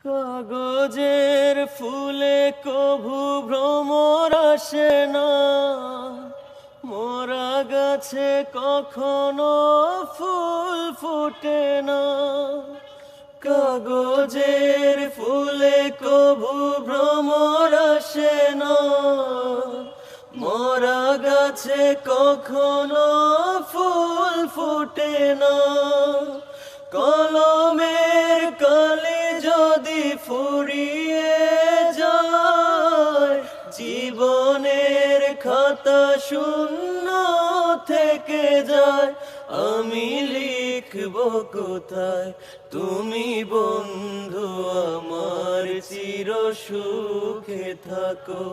কাগজের ফুলে কভু ভ্রমর আসে না, মরা গাছে কখনো ফুল ফোটে না। কাগজের ফুলে কভু ভ্রমর আসে না, মরা গাছে কখনো ফুল ফোটে না। কলমের কালি যদি ফুরিয়ে যায়, জীবনের খাতা শূন্য থেকে যায়। আমি লিখব কোথায়, তুমি বন্ধু আমার চির সুখে থাকো।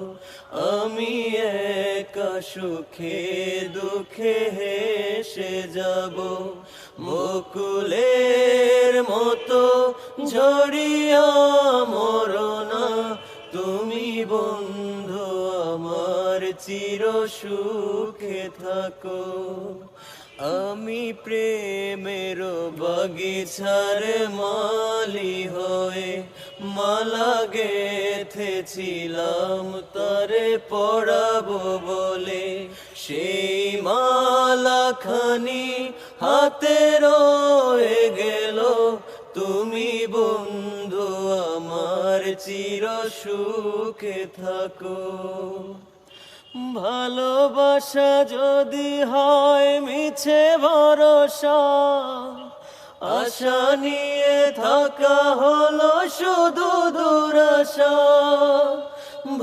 আমি একা সুখে দুঃখে হেসে যাব, বকুলের মতো ঝরিয়া মরনা। তুমি বন্ধু আমার চির সুখে থাকো। আমি প্রেমের বাগিচার মালি হয়ে মালা গেথেছিলাম তারে পড়াবো বলে। সেই মালা খানি হাতে রয়ে গেল, তুমি বন্ধু আমার চির সুখে থাকো। ভালোবাসা যদি হয় মিছে ভরসা, আশা নিয়ে থাকা হলো শুধু দুরাশা।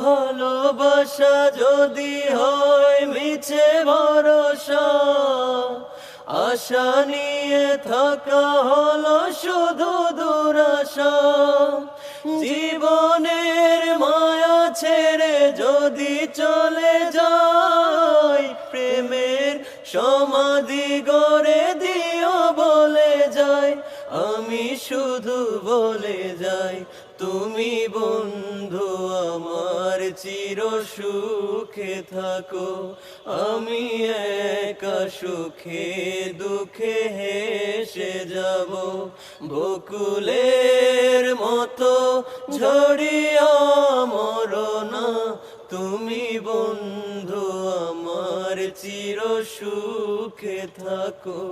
ভালোবাসা যদি হয় মিছে ভরসা, আশা নিয়ে থাকা হলো শুধু দুরাশা। জীবনের মায়া ছেড়ে যদি চলে যাই, প্রেমের সমাধি গড়ে দিও বলে যাই। আমি শুধু বলে যাই, তুমি বন্ধু আমার চির সুখে থাকো। আমি একা সুখে দুঃখে হেসে যাব, বকুলের মতো ঝরিয়া মরনা। তুমি বন্ধু আমার চির সুখে থাকো।